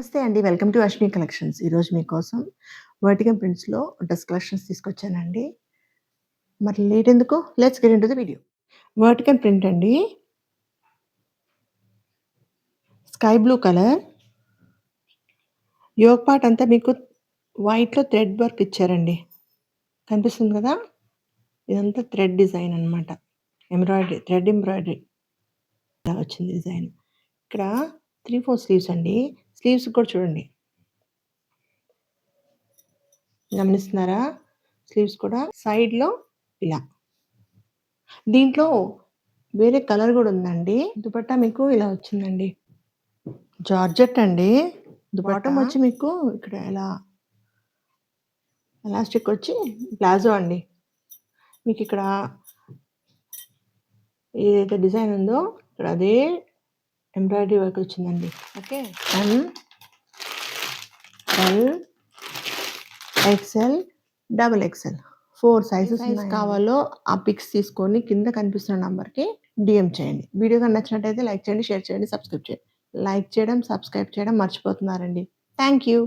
నమస్తే అండి. Welcome to Ashwini collections. ఈరోజు మీకోసం వర్టికల్ ప్రింట్స్‌లో డ్రెస్ కలెక్షన్స్ తీసుకొచ్చానండి. మరి లేట్ ఎందుకు? Let's get into the video. Vertical print అండి. Sky blue colour. Yoke part అంతా మీకు వైట్‌లో థ్రెడ్ వర్క్ ఇచ్చారండి. కనిపిస్తుంది కదా! ఇదంతా థ్రెడ్ డిజైన్ అనమాట. ఎంబ్రాయిడరీ, థ్రెడ్ ఎంబ్రాయిడరీ ఇలా వచ్చింది డిజైన్. ఇక్కడ 3, 4 స్లీవ్స్ అండి. స్లీవ్స్ కూడా చూడండి. గమనిస్తున్నారా? స్లీవ్స్ కూడా సైడ్‌లో ఇలా. దీంట్లో వేరే కలర్ గూడా ఉందండి. దుపట్టా మీకు ఇలా వచ్చిందండి. జార్జెట్ అండి. బాటమ్ వచ్చి మీకు ఇక్కడ ఇలా ఎలాస్టిక్ వచ్చి ప్లాజో అండి. మీకిక్కడ ఏదైతే డిజైన్ ఉందో ఇక్కడ అదే ఎంబ్రాయిడరీ వర్క్ వచ్చిందండి. Okay. L, XL, double XL 4 sizes కావాలో ఆ పిక్స్ తీసుకొని కింద కనిపిస్తున్న నంబర్‌కి డీఎం చేయండి. వీడియో గాని నచ్చినట్టయితే లైక్ చేయండి, షేర్ చేయండి, సబ్స్క్రైబ్ చేయండి. లైక్ చేయడం, సబ్స్క్రైబ్ చేయడం మర్చిపోతున్నారండి. Thank you.